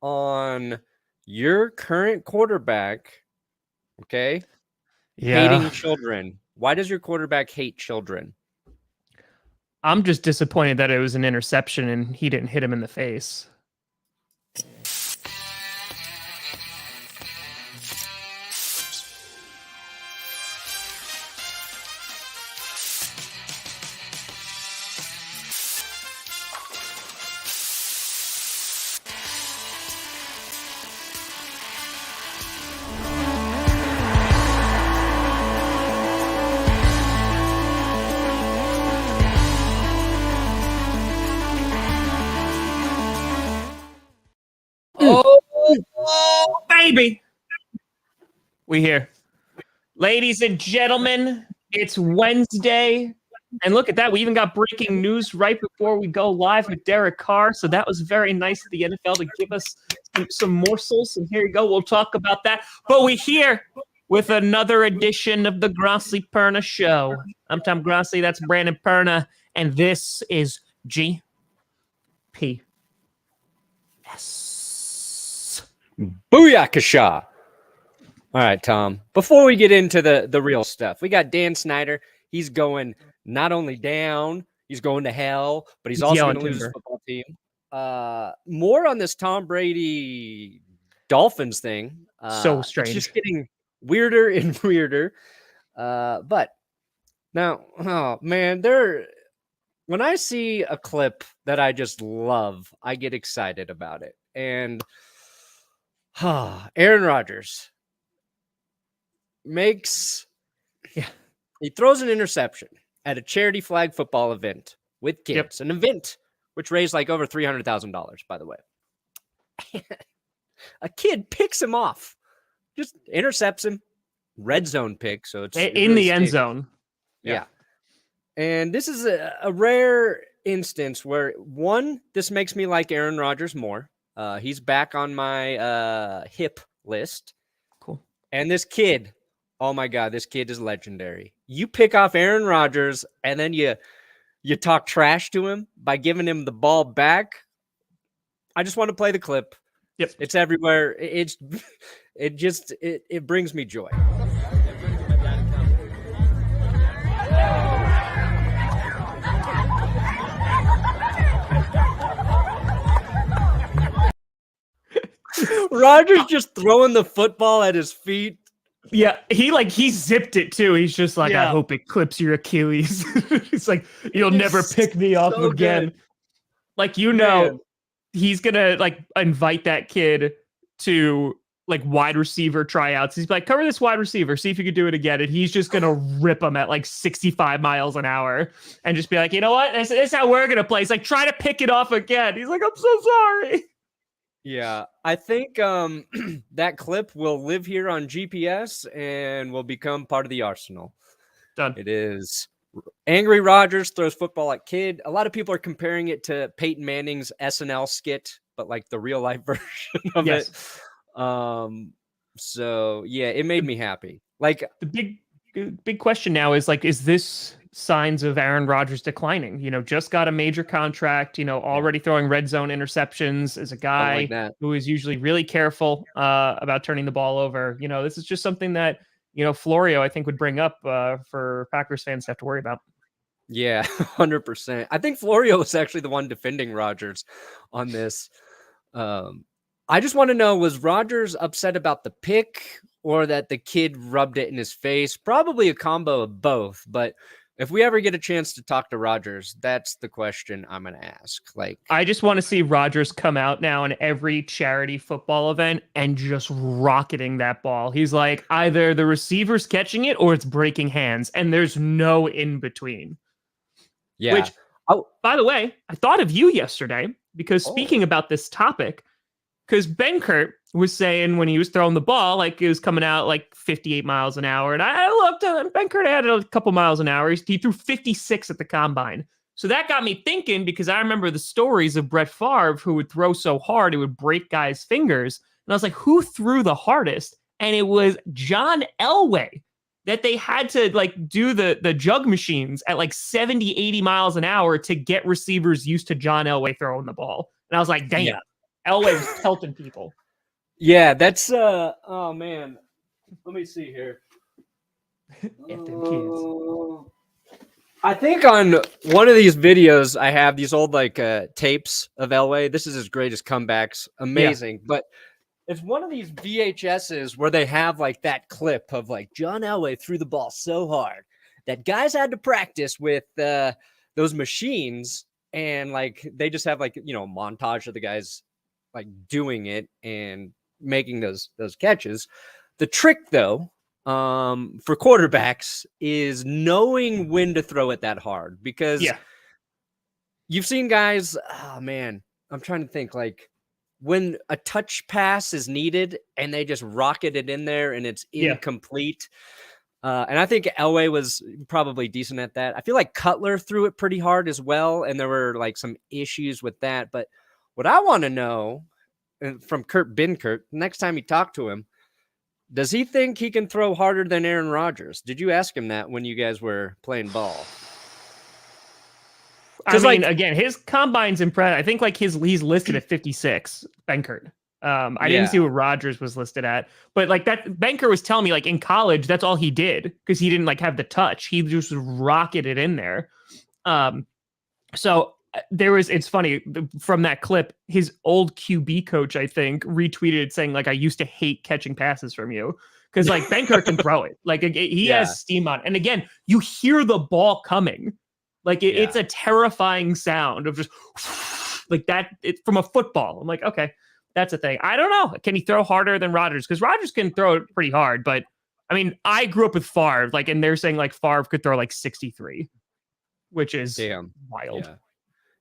on your current quarterback, okay, hating Yeah. children. Why does your quarterback hate children? I'm just disappointed that it was an interception and he didn't hit him in the face. Oh, Baby. We here. Ladies and gentlemen, it's Wednesday. And look at that. We even got breaking news right before we go live with Derek Carr. So that was very nice of the NFL to give us some morsels. And here you go. We'll talk about that. But we're here with another edition of the Grossi Perna Show. I'm Tom Grossi. That's Brandon Perna. And this is GP. booyakasha. All right, Tom. Before we get into the real stuff, we got Dan Snyder. He's going not only down, he's going to hell, but he's also going to lose his football team. More on this Tom Brady Dolphins thing. So strange. It's just getting weirder and weirder. But now, oh man, when I see a clip that I just love, I get excited about it. And Aaron Rodgers he throws an interception at a charity flag football event with kids, an event which raised like over $300,000, by the way. A kid picks him off, just intercepts him, red zone pick. So it's in the end zone. Yeah. And this is a rare instance where, one, this makes me like Aaron Rodgers more. He's back on my hip list. Cool. And this kid, oh my God, this kid is legendary. You pick off Aaron Rodgers and then you talk trash to him by giving him the ball back. I just want to play the clip. Yep. It's everywhere. It brings me joy. Rodgers just throwing the football at his feet. Yeah, he zipped it too. He's just like, I hope it clips your Achilles. It's like, you'll never pick me up again. Good. Like, he's gonna like invite that kid to like wide receiver tryouts. He's like, cover this wide receiver, see if you can do it again. And he's just gonna rip him at like 65 miles an hour and just be like, you know what? This is how we're gonna play. He's like, try to pick it off again. He's like, I'm so sorry. Yeah, I think that clip will live here on GPS and will become part of the arsenal. Done. It is Angry Rodgers throws football at kid. A lot of people are comparing it to Peyton Manning's SNL skit, but like the real life version of it. So yeah, it made me happy. Like the big question now is like, is this signs of Aaron Rodgers declining? Just got a major contract, already throwing red zone interceptions as a guy who is usually really careful about turning the ball over. This is just something that, Florio, I think, would bring up for Packers fans to have to worry about. Yeah, 100%. I think Florio is actually the one defending Rodgers on this. I just want to know, was Rodgers upset about the pick or that the kid rubbed it in his face? Probably a combo of both, but if we ever get a chance to talk to Rodgers, that's the question I'm going to ask. Like, I just want to see Rodgers come out now in every charity football event and just rocketing that ball. He's like, either the receiver's catching it or it's breaking hands, and there's no in between. Yeah. Which, by the way, I thought of you yesterday because speaking about this topic, because Benkert was saying when he was throwing the ball, like it was coming out like 58 miles an hour. And I looked at Benkert had a couple miles an hour. He threw 56 at the combine. So that got me thinking, because I remember the stories of Brett Favre, who would throw so hard it would break guys' fingers. And I was like, who threw the hardest? And it was John Elway, that they had to like do the jug machines at like 70, 80 miles an hour to get receivers used to John Elway throwing the ball. And I was like, damn. Yeah. Elway was pelting people. Yeah, that's oh man. Let me see here. Get them kids. I think on one of these videos I have these old like tapes of Elway. This is his greatest comebacks. Amazing. But it's one of these VHSs where they have like that clip of like John Elway threw the ball so hard that guys had to practice with those machines, and like they just have like, you know, a montage of the guys like doing it and making those catches. The trick though, for quarterbacks is knowing when to throw it that hard, because you've seen guys, oh man, I'm trying to think, like when a touch pass is needed and they just rocket it in there and it's incomplete. And I think Elway was probably decent at that. I feel like Cutler threw it pretty hard as well, and there were like some issues with that. But what I want to know from Kurt Benkert, next time you talk to him, does he think he can throw harder than Aaron Rodgers? Did you ask him that when you guys were playing ball? I mean, like, again, his combine's impressive. I think like he's listed at 56, Benkert. I didn't see what Rodgers was listed at, but like that Benkert was telling me like in college, that's all he did because he didn't like have the touch. He just rocketed in there. So there was, it's funny from that clip, his old QB coach, I think, retweeted saying like, I used to hate catching passes from you. Because like Benkert can throw it. Like he has steam on. And again, you hear the ball coming. Like it's a terrifying sound of just like that. It's from a football. I'm like, okay, that's a thing. I don't know. Can he throw harder than Rodgers? Because Rodgers can throw it pretty hard. But I mean, I grew up with Favre, like, and they're saying like Favre could throw like 63, which is wild.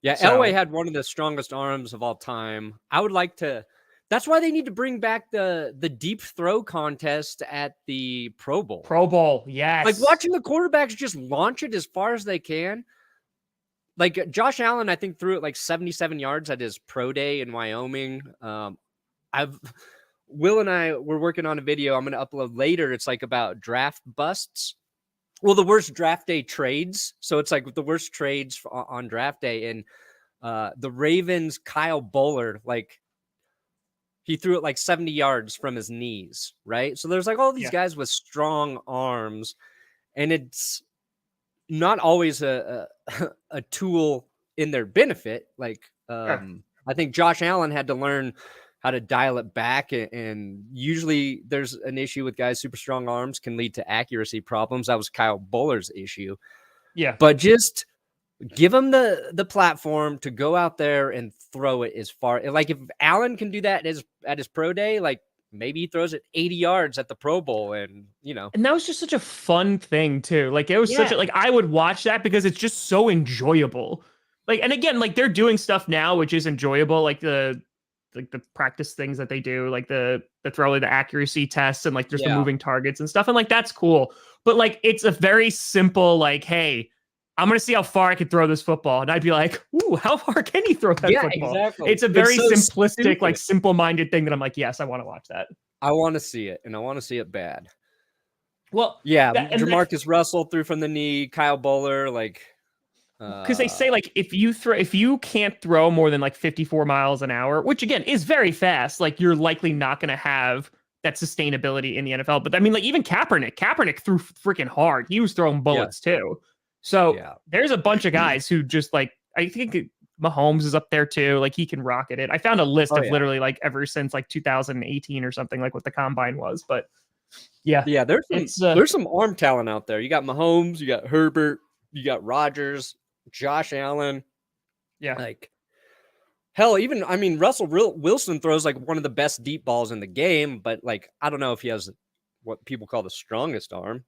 Yeah, so, Elway had one of the strongest arms of all time. I would like to. That's why they need to bring back the deep throw contest at the Pro Bowl. Pro Bowl, yes. Like watching the quarterbacks just launch it as far as they can. Like Josh Allen, I think threw it like 77 yards at his pro day in Wyoming. Will and I were working on a video I'm going to upload later. It's like about draft busts. Well, the worst draft day trades. So it's like the worst trades on draft day. And the Ravens, Kyle Bullard, like he threw it like 70 yards from his knees, right? So there's like all these guys with strong arms, and it's not always a tool in their benefit. Like I think Josh Allen had to learn how to dial it back, and usually there's an issue with guys super strong arms can lead to accuracy problems. That was Kyle Buller's issue. Yeah, but just give him the platform to go out there and throw it as far. Like if Allen can do that at his pro day, like maybe he throws it 80 yards at the Pro Bowl, and you know. And that was just such a fun thing too. Like it was such a, like I would watch that because it's just so enjoyable. Like, and again, like they're doing stuff now which is enjoyable, like the practice things that they do, like the throw, like the accuracy tests, and like there's the moving targets and stuff, and like that's cool. But like it's a very simple like, hey, I'm going to see how far I can throw this football. And I'd be like, ooh, how far can he throw that football? Exactly. It's a very simplistic, stupid, like simple-minded thing that I'm like, yes, I want to watch that. I want to see it, and I want to see it bad. Well, Jamarcus Russell threw from the knee, Kyle Buller, like... Because they say, like, if you can't throw more than, like, 54 miles an hour, which, again, is very fast, like, you're likely not going to have that sustainability in the NFL. But, I mean, like, even Kaepernick threw freaking hard. He was throwing bullets, too. So there's a bunch of guys who just like, I think Mahomes is up there too. Like he can rocket it. I found a list of literally like ever since like 2018 or something, like what the combine was. But there's some arm talent out there. You got Mahomes, you got Herbert, you got Rodgers, Josh Allen. Yeah. Like hell, even, I mean, Russell Wilson throws like one of the best deep balls in the game, but like, I don't know if he has what people call the strongest arm.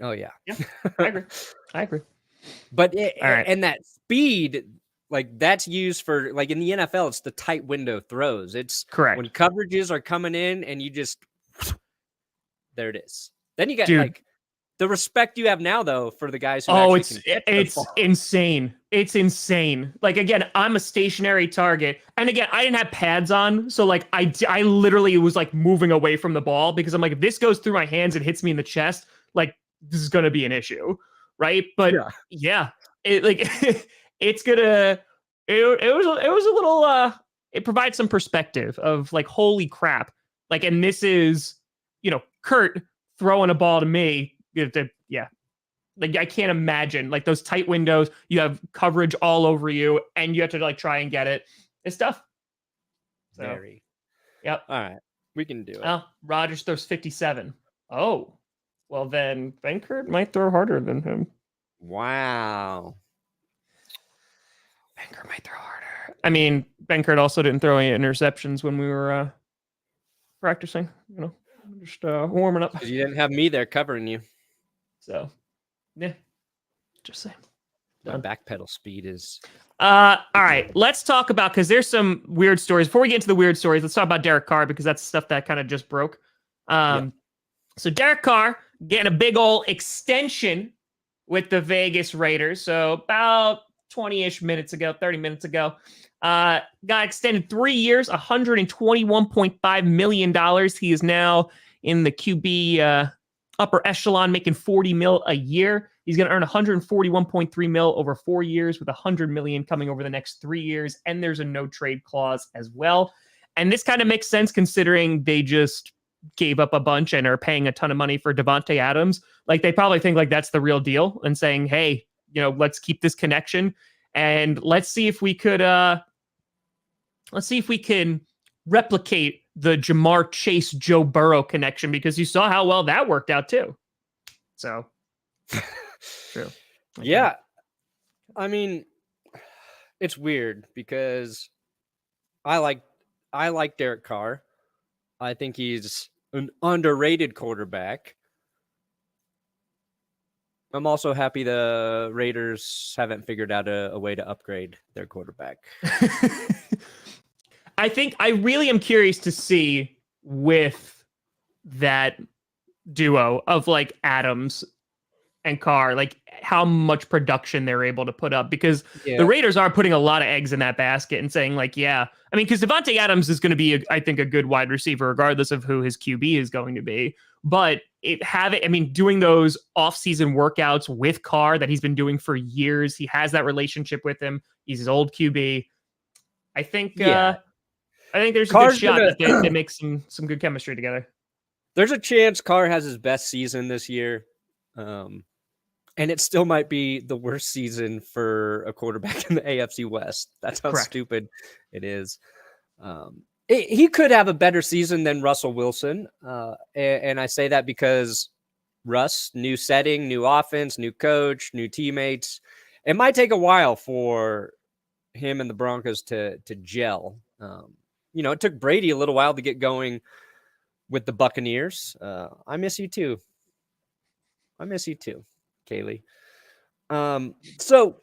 Yeah, I agree. But and that speed, like that's used for like in the NFL, it's the tight window throws. It's correct when coverages are coming in and you just there it is. Then you got like the respect you have now though for the guys who it's insane. It's insane. Like again, I'm a stationary target, and again, I didn't have pads on, so like I literally was like moving away from the ball because I'm like, if this goes through my hands and hits me in the chest, like this is going to be an issue, right? But it like it's gonna. It was a little it provides some perspective of like, holy crap. Like, and this is, Kurt throwing a ball to me. Yeah. Like, I can't imagine like those tight windows. You have coverage all over you and you have to like try and get it. It's tough. So, Very. Yep. All right. We can do it. Well, Rodgers throws 57. Oh, well, then Benkert might throw harder than him. Wow. Benkert might throw harder. I mean, Benkert also didn't throw any interceptions when we were practicing, just warming up. Because you didn't have me there covering you. So, yeah, just saying. My back pedal speed is... all right, let's talk about, because there's some weird stories. Before we get into the weird stories, let's talk about Derek Carr, because that's stuff that kind of just broke. So Derek Carr getting a big old extension with the Vegas Raiders. So about 20-ish minutes ago, 30 minutes ago, got extended 3 years, $121.5 million. He is now in the QB upper echelon, making $40 million a year. He's going to earn $141.3 million over 4 years, with $100 million coming over the next 3 years. And there's a no trade clause as well. And this kind of makes sense considering they just gave up a bunch and are paying a ton of money for Davante Adams. Like, they probably think like that's the real deal and saying, hey, let's keep this connection and let's see if we can replicate the Jamar Chase, Joe Burrow connection, because you saw how well that worked out too. So true. Okay. Yeah. I mean, it's weird because I like Derek Carr. I think he's an underrated quarterback. I'm also happy the Raiders haven't figured out a way to upgrade their quarterback. I really am curious to see with that duo of like Adams and Carr, like how much production they're able to put up, because the Raiders are putting a lot of eggs in that basket and saying like, yeah, I mean, because Davante Adams is going to be, I think, a good wide receiver, regardless of who his QB is going to be. But doing those off-season workouts with Carr that he's been doing for years, he has that relationship with him. He's his old QB. I think there's Carr's a good shot that they make some good chemistry together. There's a chance Carr has his best season this year. And it still might be the worst season for a quarterback in the AFC West. That's how stupid it is. He could have a better season than Russell Wilson. And I say that because Russ, new setting, new offense, new coach, new teammates. It might take a while for him and the Broncos to gel. It took Brady a little while to get going with the Buccaneers. I miss you too. Kaylee. So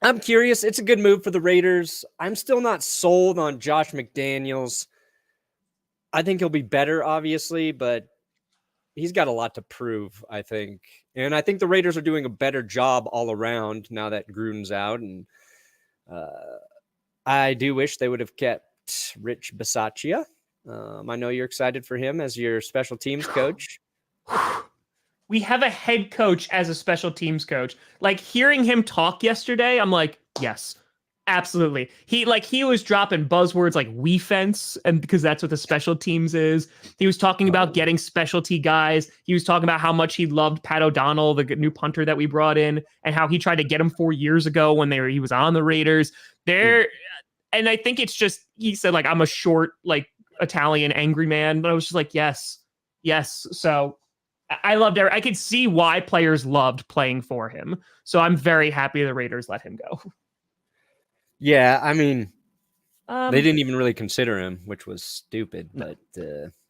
I'm curious. It's a good move for the Raiders. I'm still not sold on Josh McDaniels. I think he'll be better, obviously, but he's got a lot to prove, I think. And I think the Raiders are doing a better job all around now that Gruden's out. And I do wish they would have kept Rich Bisaccia. I know you're excited for him as your special teams coach. We have a head coach as a special teams coach. Like, hearing him talk yesterday, I'm like, yes, absolutely. He was dropping buzzwords like we fence, and because that's what the special teams is. He was talking about getting specialty guys. He was talking about how much he loved Pat O'Donnell, the new punter that we brought in, and how he tried to get him 4 years ago when he was on the Raiders. And I think it's just, he said like, I'm a short, like, Italian angry man, but I was just like, yes. So I loved it. I could see why players loved playing for him. So I'm very happy the Raiders let him go. Yeah, I mean, they didn't even really consider him, which was stupid. But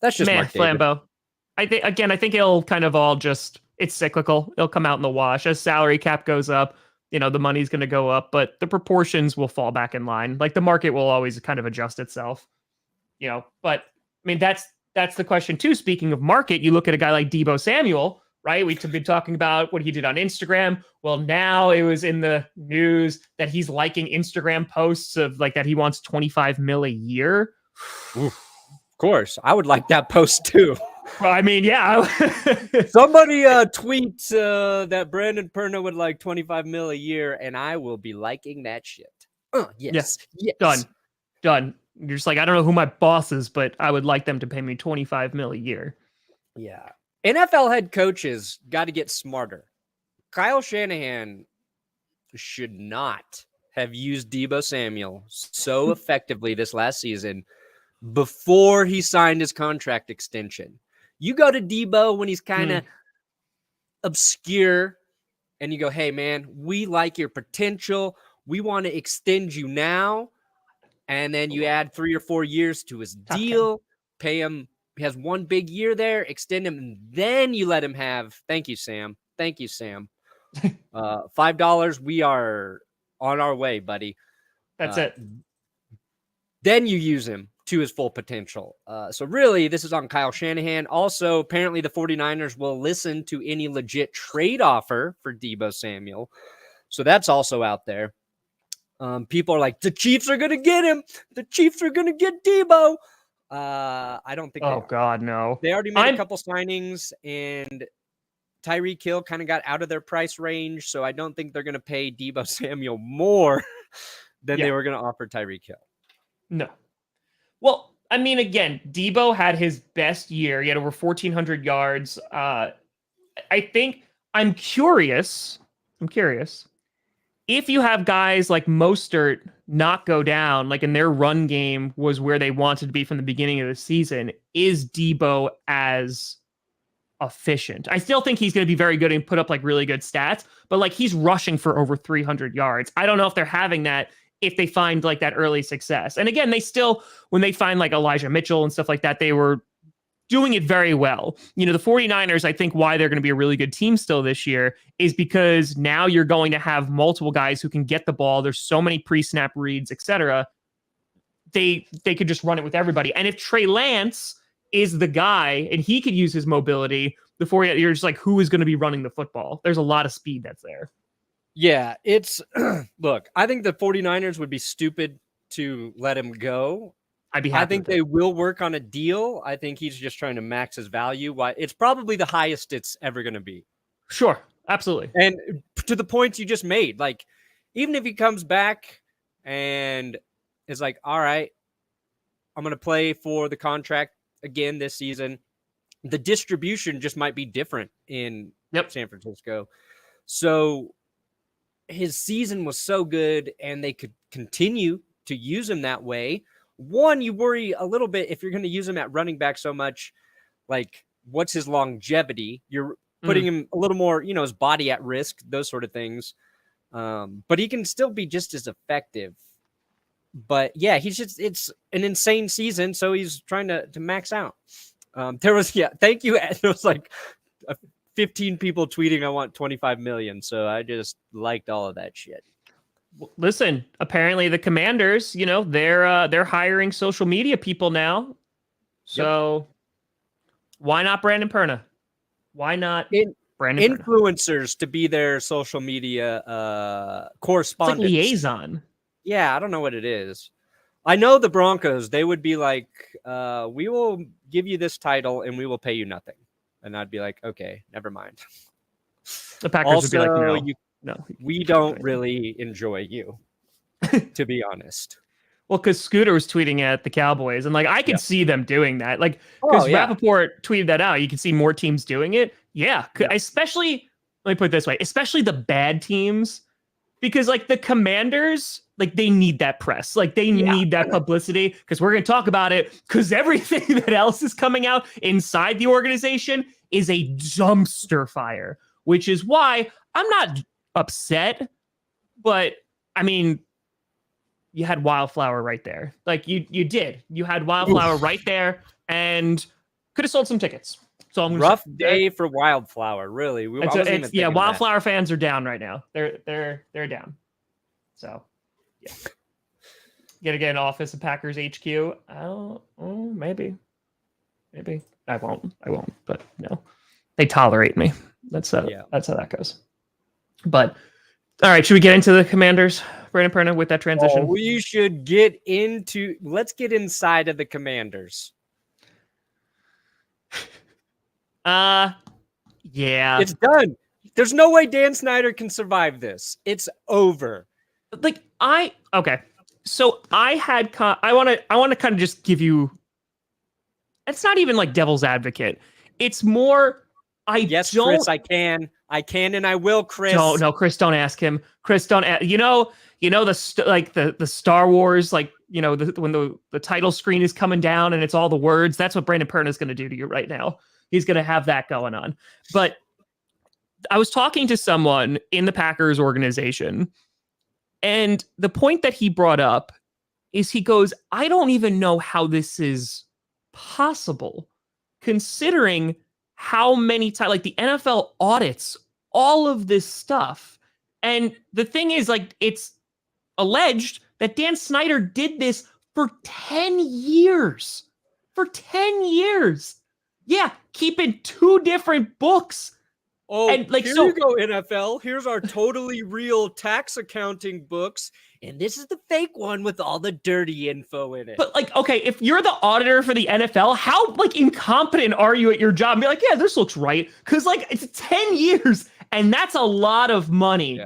that's just Mark Davis. Flambeau. I think it'll kind of all just, it's cyclical. It'll come out in the wash as salary cap goes up. The money's going to go up, but the proportions will fall back in line. Like, the market will always kind of adjust itself. But I mean, that's the question too. Speaking of market, you look at a guy like Deebo Samuel, right? We've been talking about what he did on Instagram. Well, now it was in the news that he's liking Instagram posts of like that he wants $25 million a year. Oof. Of course, I would like that post too. Well, I mean, yeah. Somebody tweet that Brandon Perna would like $25 million a year, and I will be liking that shit. Yes. Done. You're just like, I don't know who my boss is, but I would like them to pay me $25 million a year. Yeah. NFL head coaches got to get smarter. Kyle Shanahan should not have used Deebo Samuel so effectively this last season before he signed his contract extension. You go to Deebo when he's kind of obscure and you go, hey, man, we like your potential. We want to extend you now. And then you add 3 or 4 years to his deal, pay him. He has one big year there, extend him, and then you let him have. Thank you, Sam. Thank you, Sam. $5. We are on our way, buddy. That's it. Then you use him to his full potential. So really, this is on Kyle Shanahan. Also, apparently the 49ers will listen to any legit trade offer for Deebo Samuel. So that's also out there. People are like, the Chiefs are going to get him. The Chiefs are going to get Deebo. I don't think. Oh, God, no. They already made a couple signings, and Tyreek Hill kind of got out of their price range. So I don't think they're going to pay Deebo Samuel more than they were going to offer Tyreek Hill. No. Well, I mean, again, Deebo had his best year. He had over 1,400 yards. I think I'm curious if you have guys like Mostert not go down, like in their run game was where they wanted to be from the beginning of the season, is Deebo as efficient? I still think he's going to be very good and put up like really good stats, but like he's rushing for over 300 yards. I don't know if they're having that if they find like that early success. And again, they still, when they find like Elijah Mitchell and stuff like that, they were doing it very well. You know, the 49ers, I think why they're going to be a really good team still this year is because now you're going to have multiple guys who can get the ball. There's so many pre-snap reads, etc. They could just run it with everybody. And if Trey Lance is the guy and he could use his mobility, you're just like, who is going to be running the football? There's a lot of speed that's there. Yeah, it's look, I think the 49ers would be stupid to let him go. I'd be happy. I think they will work on a deal. I think he's just trying to max his value. Why it's probably the highest it's ever going to be. Sure, absolutely. And to the points you just made, like even if he comes back and is like, all right, I'm going to play for the contract again this season, the distribution just might be different in San Francisco. So his season was so good and they could continue to use him that way. One, you worry a little bit if you're going to use him at running back so much, like what's his longevity? You're putting him a little more, his body at risk, those sort of things. But he can still be just as effective. But yeah, it's an insane season. So he's trying to max out. Thank you. There was like 15 people tweeting, I want 25 million. So I just liked all of that shit. Listen, apparently the Commanders, they're hiring social media people now. So why not Brandon Perna? Why not Brandon influencers Perna? To be their social media correspondent? It's like liaison. Yeah, I don't know what it is. I know the Broncos, they would be like, we will give you this title and we will pay you nothing. And I'd be like, okay, never mind. The Packers also, would be like, no, we don't really enjoy you, to be honest. Well, because Scooter was tweeting at the Cowboys, and like I could see them doing that. Like, because Rappaport tweeted that out. You can see more teams doing it. Yeah. Especially, let me put it this way, especially the bad teams, because like the Commanders, like they need that press. Like they need that publicity, because we're going to talk about it, because everything that else is coming out inside the organization is a dumpster fire, which is why I'm not upset, but I mean, you had Wildflower right there. Like you did. You had Wildflower right there, and could have sold some tickets. So I'm rough day for Wildflower, really. Wildflower fans are down right now. They're down. So yeah, gotta get an office at Packers HQ. Maybe I won't. But no, they tolerate me. That's how that goes. But all right, should we get into the Commanders, Brandon Perna, with that transition? We should let's get inside of the Commanders. Yeah. It's done. There's no way Dan Snyder can survive this. It's over. Okay. So I want to kind of just give you. It's not even like devil's advocate. It's more. Yes, Chris, I can, and I will, Chris. No, Chris, don't ask him. Chris, don't. You know the Star Wars, like when the title screen is coming down and it's all the words. That's what Brandon Perna is going to do to you right now. He's going to have that going on. But I was talking to someone in the Packers organization, and the point that he brought up is he goes, I don't even know how this is possible, considering how many times, like the NFL audits all of this stuff. And the thing is, like, it's alleged that Dan Snyder did this for 10 years. For 10 years. Yeah, keeping 2 different books. Oh, and like, here you go, NFL. Here's our totally real tax accounting books. And this is the fake one with all the dirty info in it. But like, okay, if you're the auditor for the NFL, how like incompetent are you at your job? And be like, yeah, this looks right. Because like it's 10 years and that's a lot of money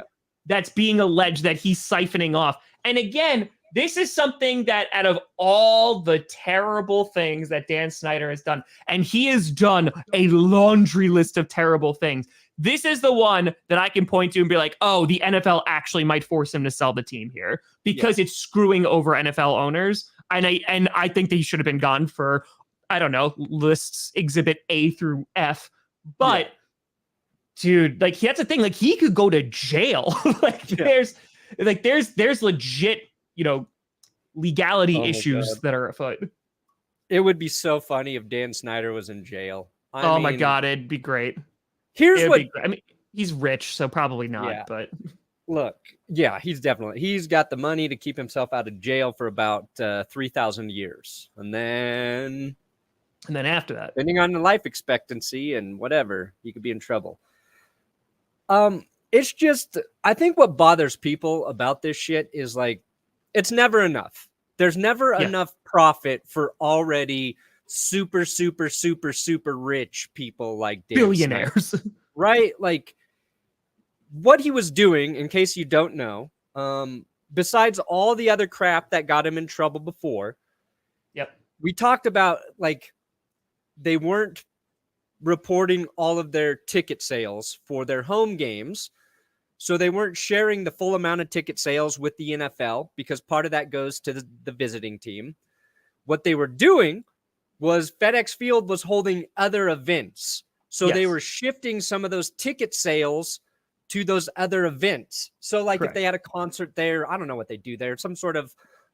that's being alleged that he's siphoning off. And again, this is something that out of all the terrible things that Dan Snyder has done, and he has done a laundry list of terrible things, this is the one that I can point to and be like, oh, the NFL actually might force him to sell the team here because it's screwing over NFL owners. And I think that he should have been gone for, I don't know, lists exhibit A through F. But dude, like that's the thing, like he could go to jail. There's legit, legality issues that are afoot. It would be so funny if Dan Snyder was in jail. I mean, my God, it'd be great. Here's what I mean, he's rich, so probably not, but look, he's got the money to keep himself out of jail for about 3,000 years. And then after that, depending on the life expectancy and whatever, he could be in trouble. It's just, I think what bothers people about this shit is like, it's never enough. There's never enough profit for already super, super, super, super rich people like Dan billionaires, Snyder, right? Like what he was doing, in case you don't know, besides all the other crap that got him in trouble before. We talked about like they weren't reporting all of their ticket sales for their home games. So they weren't sharing the full amount of ticket sales with the NFL because part of that goes to the visiting team. What they were doing was FedEx Field was holding other events. So they were shifting some of those ticket sales to those other events. So like if they had a concert there, I don't know what they do there, some sort of...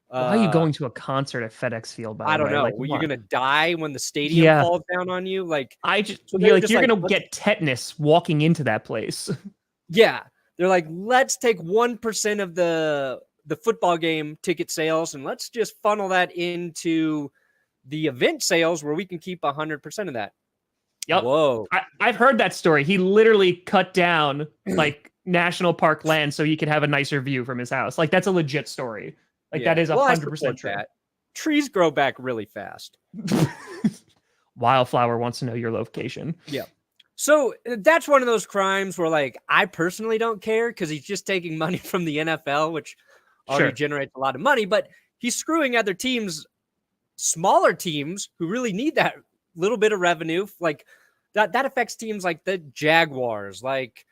why are you going to a concert at FedEx Field, by the way? I don't know. Like, you're going to die when the stadium falls down on you? Like, you're going to get tetanus walking into that place. Yeah. They're like, let's take 1% of the football game ticket sales and let's just funnel that into the event sales where we can keep 100% of that. Yep. Whoa. I've heard that story. He literally cut down like national park land so he could have a nicer view from his house. Like that's a legit story. Like that is 100% true. That. Trees grow back really fast. Wildflower wants to know your location. Yeah. So that's one of those crimes where, like, I personally don't care because he's just taking money from the NFL, which already generates a lot of money, but he's screwing other teams, smaller teams who really need that little bit of revenue. Like that affects teams like the Jaguars, like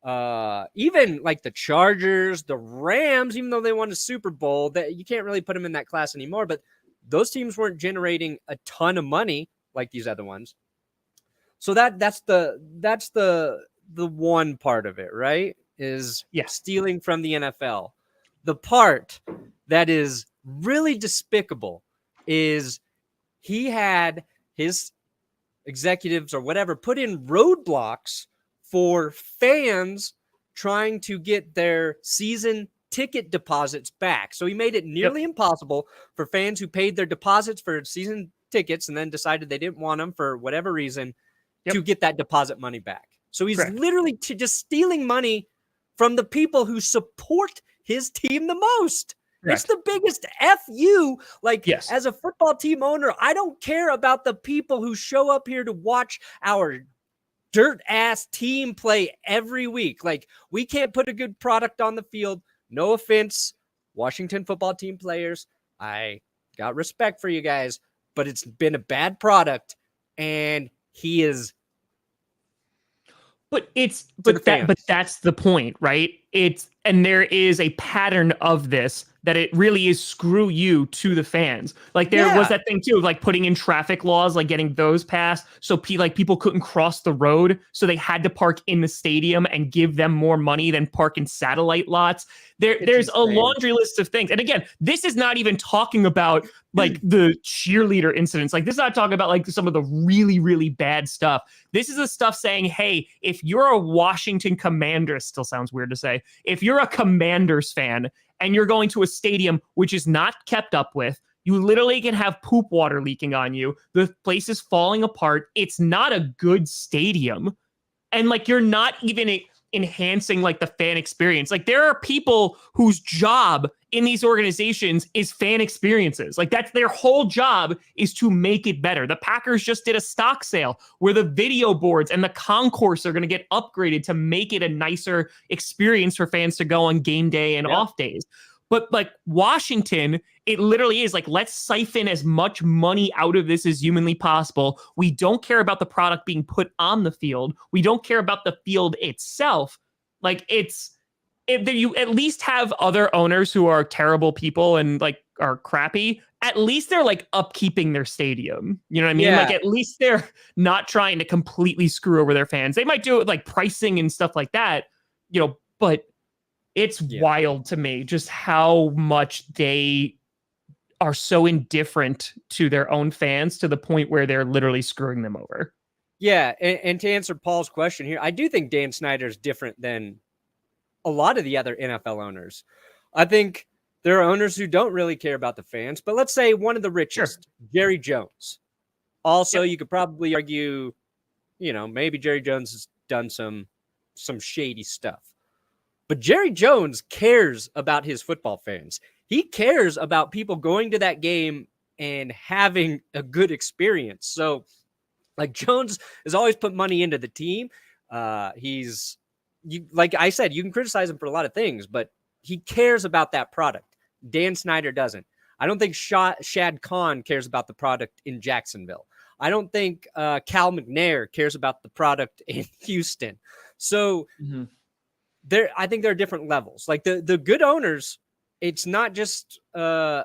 even like the Chargers, the Rams, even though they won a Super Bowl, that you can't really put them in that class anymore. But those teams weren't generating a ton of money like these other ones. So that's the one part of it, right? Is stealing from the NFL. The part that is really despicable is he had his executives or whatever put in roadblocks for fans trying to get their season ticket deposits back. So he made it nearly impossible for fans who paid their deposits for season tickets and then decided they didn't want them for whatever reason to get that deposit money back. So he's literally just stealing money from the people who support his team the most. It's the biggest FU. Like, as a football team owner, I don't care about the people who show up here to watch our dirt-ass team play every week. Like, we can't put a good product on the field. No offense. Washington football team players, I got respect for you guys, but it's been a bad product, and he is. But The fans. but that's the point, right? And there is a pattern of this that it really is screw you to the fans. Like there was that thing too of like putting in traffic laws, like getting those passed so people couldn't cross the road, so they had to park in the stadium and give them more money than park in satellite lots. There's a laundry list of things. And again, this is not even talking about like the cheerleader incidents. Like this is not talking about like some of the really, really bad stuff. This is the stuff saying, hey, if you're a Washington Commanders, still sounds weird to say, if you're a Commanders fan and you're going to a stadium which is not kept up with, you literally can have poop water leaking on you. The place is falling apart. It's not a good stadium. And like, you're not even enhancing like the fan experience. Like there are people whose job in these organizations is fan experiences. Like that's their whole job, is to make it better. The Packers just did a stock sale where the video boards and the concourse are going to get upgraded to make it a nicer experience for fans to go on game day and off days. But like Washington, it literally is like, let's siphon as much money out of this as humanly possible. We don't care about the product being put on the field. We don't care about the field itself. Like you at least have other owners who are terrible people and like are crappy. At least they're like upkeeping their stadium. You know what I mean? Like at least they're not trying to completely screw over their fans. They might do it with like pricing and stuff like that, but it's wild to me just how much they are so indifferent to their own fans to the point where they're literally screwing them over. Yeah, and to answer Paul's question here, I do think Dan Snyder is different than a lot of the other NFL owners. I think there are owners who don't really care about the fans, but let's say one of the richest, Jerry Jones. Also, you could probably argue, maybe Jerry Jones has done some shady stuff. But Jerry Jones cares about his football fans. He cares about people going to that game and having a good experience. So, like, Jones has always put money into the team. Like I said, you can criticize him for a lot of things, but he cares about that product. Dan Snyder doesn't. I don't think Shad Khan cares about the product in Jacksonville. I don't think Cal McNair cares about the product in Houston. So, I think there are different levels. Like the good owners, it's not just a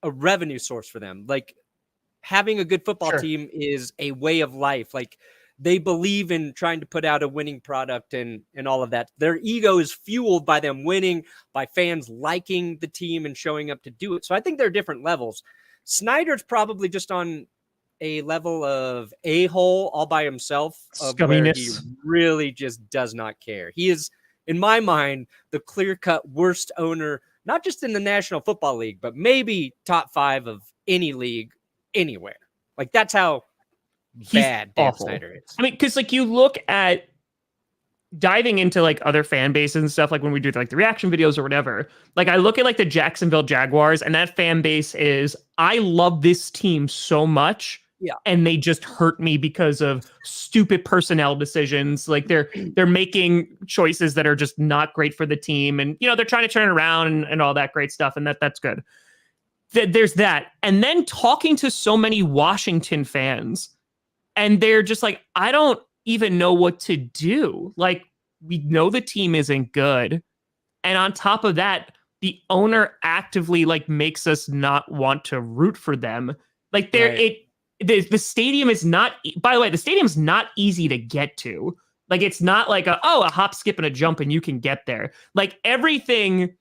revenue source for them. Like having a good football team is a way of life. Like they believe in trying to put out a winning product and all of that. Their ego is fueled by them winning, by fans liking the team and showing up to do it. So I think there are different levels. Snyder's probably just on a level of a-hole all by himself, of where he really just does not care. He is, in my mind, the clear-cut worst owner, not just in the National Football League, but maybe top 5 of any league anywhere. Like that's how bad Dan Snyder is. I mean, because like you look at diving into like other fan bases and stuff, like when we do like the reaction videos or whatever, like I look at like the Jacksonville Jaguars, and that fan base is, I love this team so much. And they just hurt me because of stupid personnel decisions. Like they're making choices that are just not great for the team. And, they're trying to turn it around and all that great stuff. And that's good. There's that. And then talking to so many Washington fans, and they're just like, I don't even know what to do. Like, we know the team isn't good. And on top of that, the owner actively like makes us not want to root for them. Like the stadium is not, by the way, the stadium's not easy to get to. Like, it's not like a hop, skip, and a jump and you can get there. Like everything,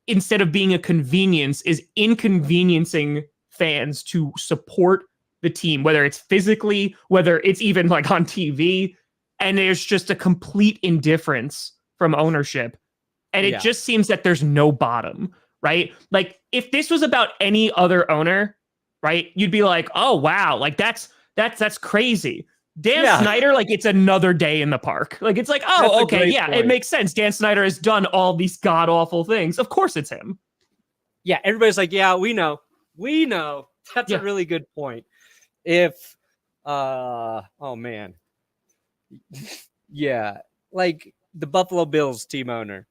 instead of being a convenience, is inconveniencing fans to support the team, whether it's physically, whether it's even like on TV. And there's just a complete indifference from ownership. And it just seems that there's no bottom, right? Like if this was about any other owner, right, you'd be like, oh wow, like that's crazy. Dan Snyder, like it's another day in the park. Like it's like, oh, okay, yeah, point. It makes sense. Dan Snyder has done all these god awful things. Of course it's him. Yeah, everybody's like, yeah, we know. That's a really good point. If oh man. Yeah, like the Buffalo Bills team owner.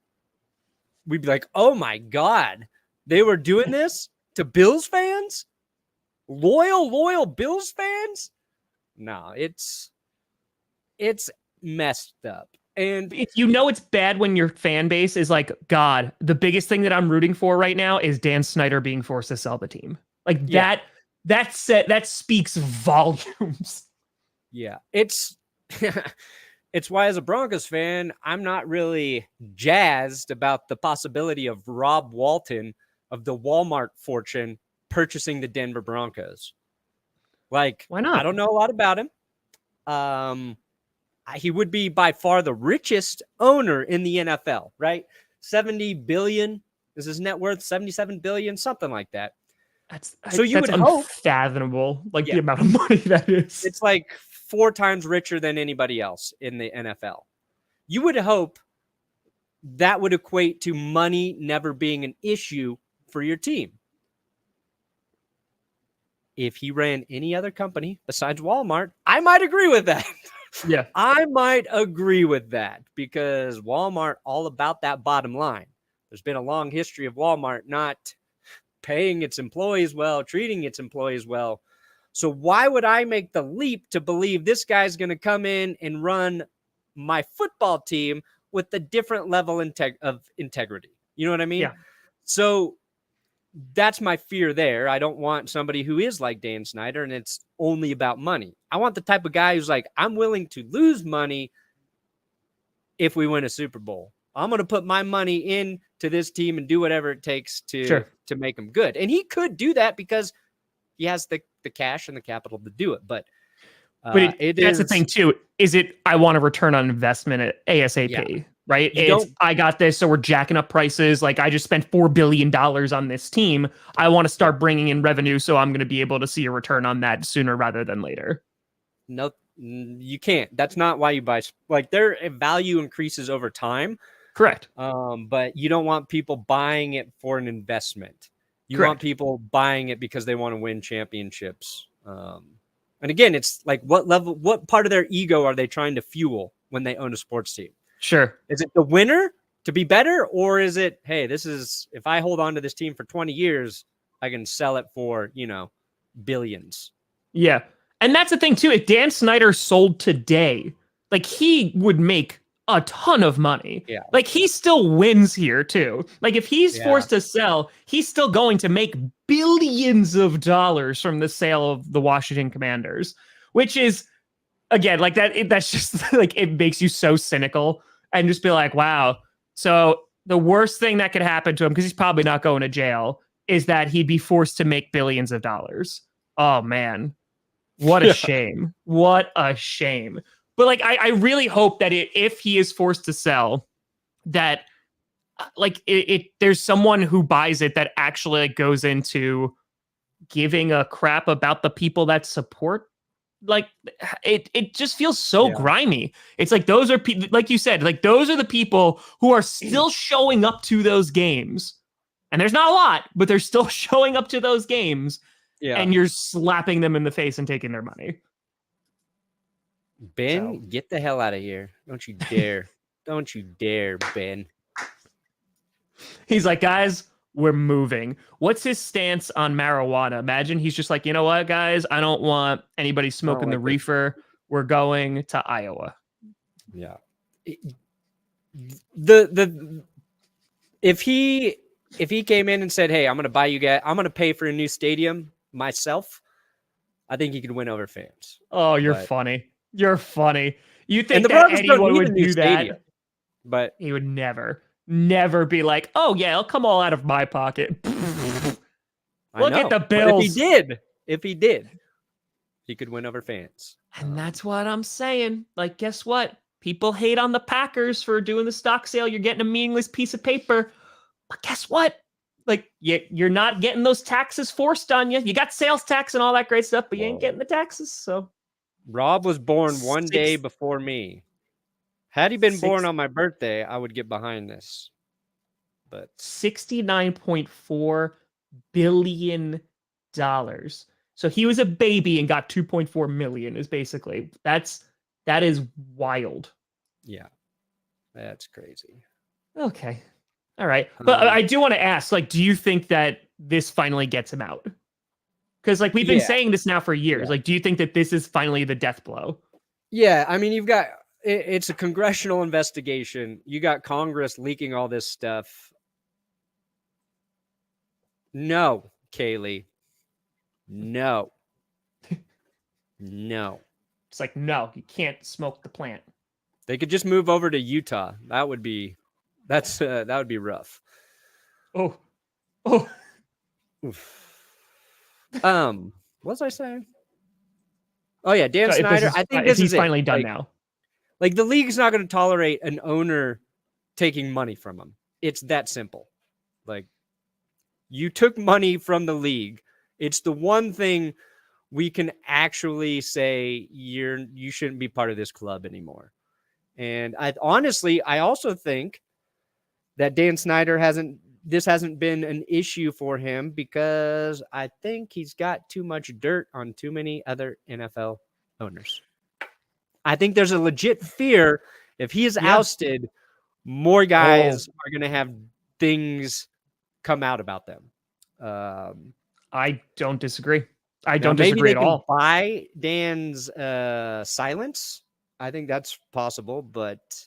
we'd be like, oh my God, they were doing this to Bills fans? Loyal Bills fans? No, it's messed up. And it's bad when your fan base is like, God, the biggest thing that I'm rooting for right now is Dan Snyder being forced to sell the team. Like that speaks volumes. Yeah, it's it's why as a Broncos fan, I'm not really jazzed about the possibility of Rob Walton of the Walmart fortune purchasing the Denver Broncos. Like, why not? I don't know a lot about him. He would be by far the richest owner in the NFL, right? 70 billion is his net worth, 77 billion, something like that. That's hope unfathomable, like the amount of money that is. It's like 4 times richer than anybody else in the NFL. You would hope that would equate to money never being an issue for your team. If he ran any other company besides Walmart, I might agree with that. Yeah. I might agree with that because Walmart all about that bottom line. There's been a long history of Walmart not paying its employees well, treating its employees well. So why would I make the leap to believe this guy's going to come in and run my football team with a different level of integrity? You know what I mean? Yeah. So that's my fear there. I don't want somebody who is like Dan Snyder and it's only about money. I want the type of guy who's like, I'm willing to lose money if we win a Super Bowl. I'm going to put my money into this team and do whatever it takes to make them good. And he could do that because he has the cash and the capital to do it. But that's the thing too. Is it, I want a return on investment at ASAP, right? I got this. So we're jacking up prices. Like I just spent $4 billion on this team. I want to start bringing in revenue. So I'm going to be able to see a return on that sooner rather than later. No, you can't. That's not why you buy. Like their value increases over time. Correct. But you don't want people buying it for an investment. You want people buying it because they want to win championships. And again, it's like what part of their ego are they trying to fuel when they own a sports team? Sure. Is it the winner to be better? Or is it, hey, if I hold on to this team for 20 years, I can sell it for, billions. Yeah. And that's the thing too. If Dan Snyder sold today, like he would make a ton of money. Yeah. Like he still wins here too. Like if he's forced to sell, he's still going to make billions of dollars from the sale of the Washington Commanders, which is again, like that's just like, it makes you so cynical and just be like, wow. So the worst thing that could happen to him, because he's probably not going to jail, is that he'd be forced to make billions of dollars. Oh man. What a shame. What a shame. But like, I really hope that if he is forced to sell, that like there's someone who buys it that actually like, goes into giving a crap about the people that support. Like it just feels so grimy. It's like those are like you said, like those are the people who are still showing up to those games, and there's not a lot, but they're still showing up to those games. Yeah, and you're slapping them in the face and taking their money. Ben, get the hell out of here. Don't you dare. Don't you dare, Ben. He's like, guys, we're moving. What's his stance on marijuana? Imagine he's just like, you know what, guys? I don't want anybody smoking the reefer. We're going to Iowa. Yeah. If he came in and said, hey, I'm going to buy you guys, I'm going to pay for a new stadium myself, I think he could win over fans. Oh, you're funny. You're funny. You think that anyone would do that? But he would never be like, oh yeah, it'll come all out of my pocket. Look at the Bills. If he did, he could win over fans. And that's what I'm saying. Like, guess what? People hate on the Packers for doing the stock sale. You're getting a meaningless piece of paper. But guess what? Like, you're not getting those taxes forced on you. You got sales tax and all that great stuff, but you ain't getting the taxes. So Rob was born one day before me. Had he been born on my birthday, I would get behind this. But $69.4 billion. So he was a baby and got 2.4 million is basically that is wild. Yeah. That's crazy. Okay. All right. But I do want to ask, like, do you think that this finally gets him out? Because, like, we've been saying this now for years. Like, do you think that this is finally the death blow? Yeah, I mean, you've got it's a congressional investigation. You got Congress leaking all this stuff. No, Kaylee. No. No. It's like, no, you can't smoke the plant. They could just move over to Utah. That would be rough. Oh. Oof. What was I saying? Oh yeah, Dan So Snyder. I think this he's is finally it. done now. Like the league's not going to tolerate an owner taking money from him. It's that simple. Like you took money from the league. It's the one thing we can actually say you shouldn't be part of this club anymore. And I also think that Dan Snyder hasn't been an issue for him because I think he's got too much dirt on too many other NFL owners. I think there's a legit fear if he is ousted, more guys are going to have things come out about them. I don't disagree. I don't disagree at all. Buy Dan's silence. I think that's possible, but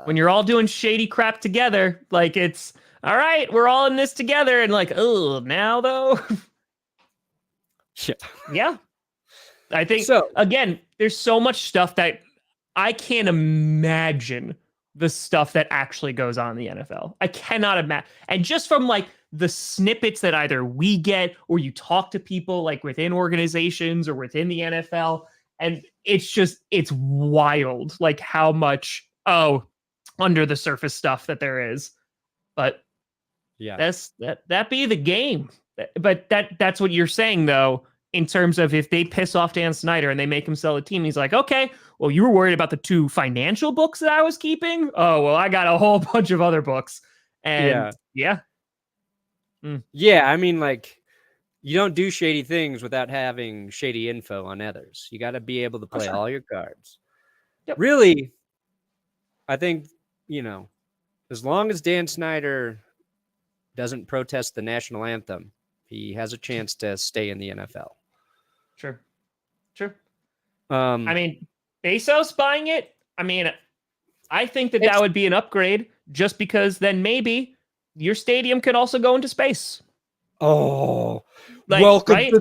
when you're all doing shady crap together, like it's all right, we're all in this together, and like, oh, now though, yeah. I think so. Again, there's so much stuff that I can't imagine the stuff that actually goes on in the NFL. I cannot imagine, and just from like the snippets that either we get or you talk to people like within organizations or within the NFL, and it's wild, like how much under the surface stuff that there is. But yeah, that be the game. But that's what you're saying though, in terms of if they piss off Dan Snyder and they make him sell a team, he's like, okay, well, you were worried about the 2 financial books that I was keeping. Oh, well, I got a whole bunch of other books. And yeah. I mean, like, you don't do shady things without having shady info on others. You got to be able to play all your cards. Yep. Really, I think, as long as Dan Snyder doesn't protest the national anthem, he has a chance to stay in the NFL. Sure. I mean, Bezos buying it, I mean, I think that would be an upgrade just because then maybe your stadium could also go into space. Oh, welcome to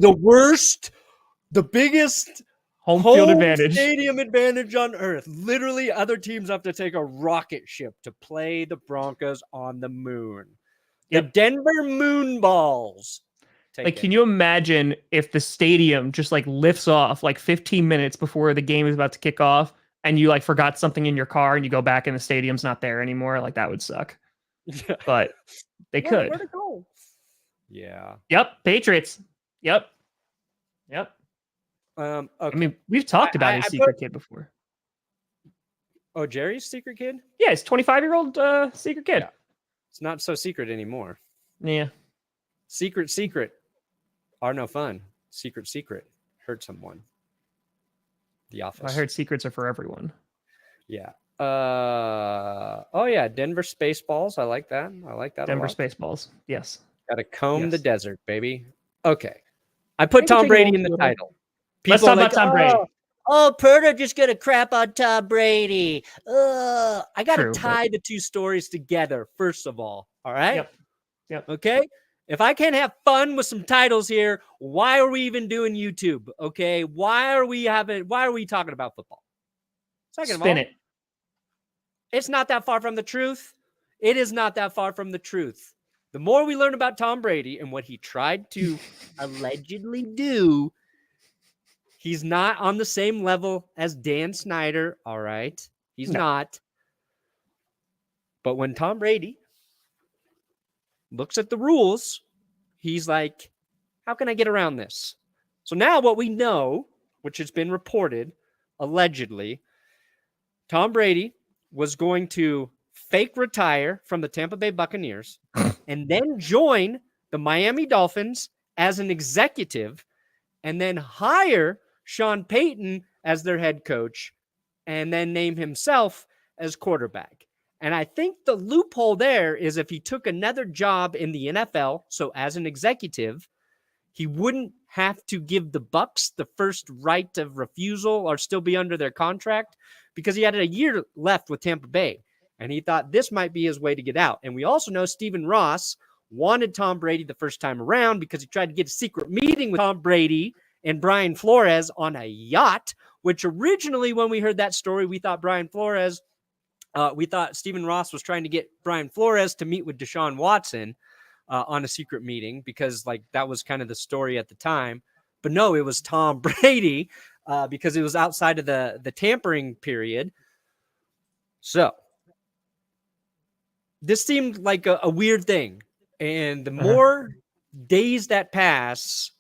the biggest home field advantage, stadium advantage on earth. Literally, other teams have to take a rocket ship to play the Broncos on the moon. The Denver Moonballs. Can you imagine if the stadium just like lifts off like 15 minutes before the game is about to kick off and you like forgot something in your car and you go back and the stadium's not there anymore? Like that would suck. But they could. Where'd it go? Yeah. Yep. Patriots. Yep. Okay. I mean, we've talked about his secret kid before. Oh, Jerry's secret kid? Yeah, his 25-year-old secret kid. Yeah. It's not so secret anymore. Yeah. Secret are no fun. Secret hurt someone. The Office. I heard secrets are for everyone. Yeah. Denver Spaceballs. I like that. Denver Spaceballs. Yes. Got to comb the desert, baby. Okay. I put Tom Brady in the title. Let's talk about Tom Brady. Oh, Perna just gonna crap on Tom Brady. I gotta tie the two stories together, first of all. All right? Yep. Okay. If I can't have fun with some titles here, why are we even doing YouTube? Okay. Why are we talking about football? Second of all, Spin it. It's not that far from the truth. It is not that far from the truth. The more we learn about Tom Brady and what he tried to allegedly do, he's not on the same level as Dan Snyder. All right. He's not. But when Tom Brady looks at the rules, he's like, how can I get around this? So now what we know, which has been reported, allegedly, Tom Brady was going to fake retire from the Tampa Bay Buccaneers and then join the Miami Dolphins as an executive and then hire Sean Payton as their head coach and then name himself as quarterback. And I think the loophole there is if he took another job in the NFL, so as an executive, he wouldn't have to give the Bucs the first right of refusal or still be under their contract because he had a year left with Tampa Bay. And he thought this might be his way to get out. And we also know Stephen Ross wanted Tom Brady the first time around because he tried to get a secret meeting with Tom Brady and Brian Flores on a yacht, which originally, when we heard that story, we thought Stephen Ross was trying to get Brian Flores to meet with Deshaun Watson on a secret meeting because like that was kind of the story at the time. But no, it was Tom Brady because it was outside of the tampering period. So this seemed like a weird thing. And the more days that pass,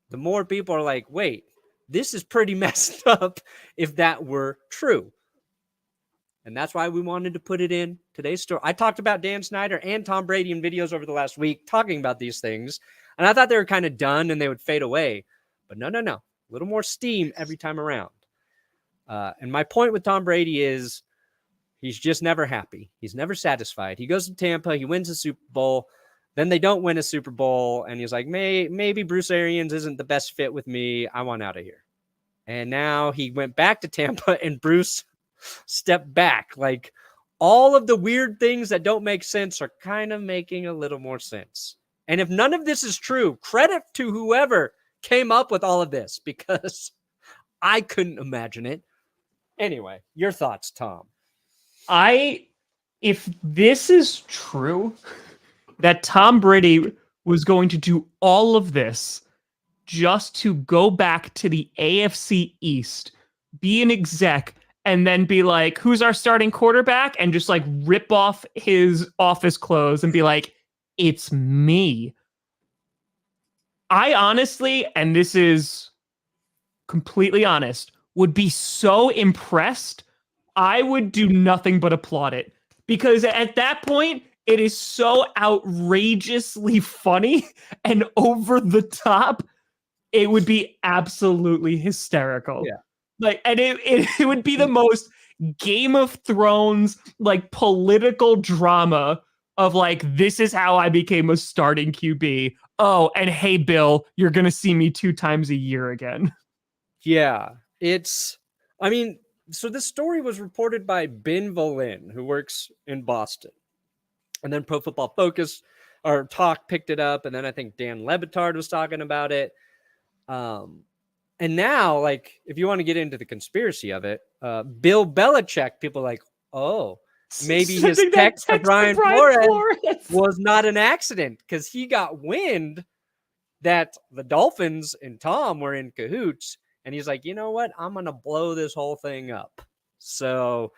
the more people are like, wait, this is pretty messed up if that were true. And that's why we wanted to put it in today's story. I talked about Dan Snyder and Tom Brady in videos over the last week talking about these things. And I thought they were kind of done and they would fade away. But no. A little more steam every time around. And my point with Tom Brady is he's just never happy. He's never satisfied. He goes to Tampa. He wins a Super Bowl. Then they don't win a Super Bowl. And he's like, maybe Bruce Arians isn't the best fit with me. I want out of here. And now he went back to Tampa and Bruce stepped back. Like all of the weird things that don't make sense are kind of making a little more sense. And if none of this is true, credit to whoever came up with all of this because I couldn't imagine it. Anyway, your thoughts, Tom? If this is true, that Tom Brady was going to do all of this just to go back to the AFC East, be an exec, and then be like, who's our starting quarterback? And just like rip off his office clothes and be like, it's me. I honestly, and this is completely honest, would be so impressed. I would do nothing but applaud it because at that point, it is so outrageously funny and over the top. It would be absolutely hysterical. Yeah. Like, and it would be the most Game of Thrones, like political drama of like, this is how I became a starting QB. Oh, and hey, Bill, you're going to see me 2 times a year again. Yeah, so this story was reported by Ben Volin, who works in Boston. And then Pro Football Focus or Talk picked it up. And then I think Dan Le Batard was talking about it. And now, like, if you want to get into the conspiracy of it, Bill Belichick, people are like, oh, maybe his text to Brian Flores was not an accident because he got wind that the Dolphins and Tom were in cahoots. And he's like, you know what? I'm going to blow this whole thing up. So...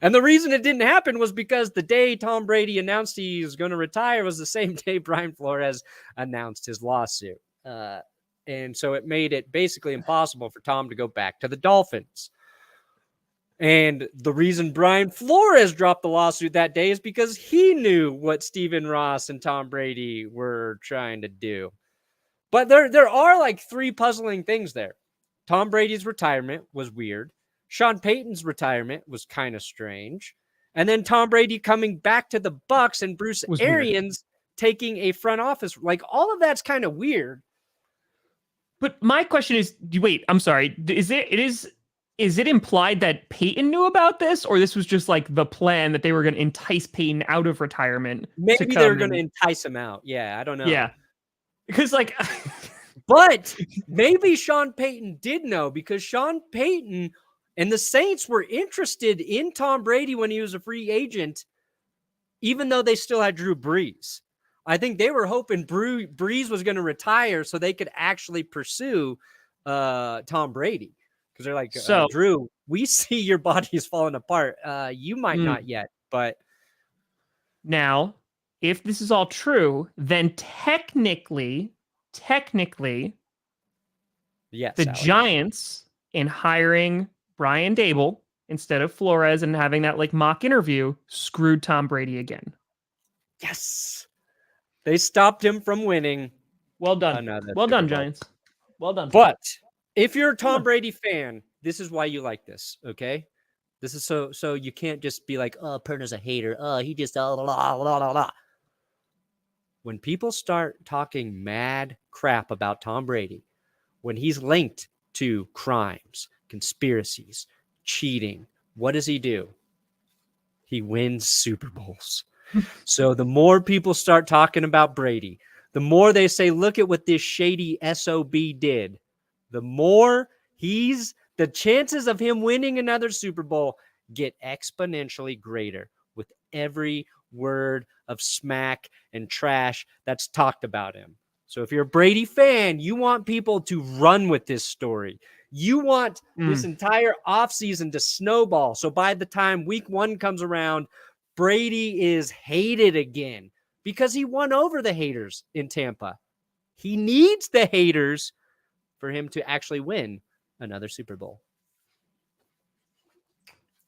And the reason it didn't happen was because the day Tom Brady announced he was going to retire was the same day Brian Flores announced his lawsuit. And so it made it basically impossible for Tom to go back to the Dolphins. And the reason Brian Flores dropped the lawsuit that day is because he knew what Stephen Ross and Tom Brady were trying to do. But there are like 3 puzzling things there. Tom Brady's retirement was weird. Sean Payton's retirement was kind of strange. And then Tom Brady coming back to the Bucs and Bruce Arians taking a front office. Like all of that's kind of weird. But my question is, wait, I'm sorry. Is it implied that Peyton knew about this, or this was just like the plan that they were going to entice Peyton out of retirement? Maybe they were going to entice him out. Yeah, I don't know. Yeah. Because like... But maybe Sean Payton did know because Sean Payton and the Saints were interested in Tom Brady when he was a free agent, even though they still had Drew Brees. I think they were hoping Brees was going to retire so they could actually pursue Tom Brady. Because they're like, Drew, we see your body is falling apart. You might not yet, but... Now, if this is all true, then technically, yes, the Giants, in hiring Brian Daboll instead of Flores and having that like mock interview, screwed Tom Brady again. Yes. They stopped him from winning. Well done. Well done, Giants. Well done. But if you're a Tom Brady fan, this is why you like this, okay? This is so you can't just be like, oh, Perna's a hater. Oh, he just blah, blah, blah, blah, blah. When people start talking mad crap about Tom Brady, when he's linked to crimes, conspiracies, cheating, what does he do? He wins Super Bowls. So the more people start talking about Brady, the more they say, look at what this shady SOB did, the more the chances of him winning another Super Bowl get exponentially greater with every word of smack and trash that's talked about him. So if you're a Brady fan, you want people to run with this story. You want this entire offseason to snowball. So by the time week 1 comes around, Brady is hated again because he won over the haters in Tampa. He needs the haters for him to actually win another Super Bowl.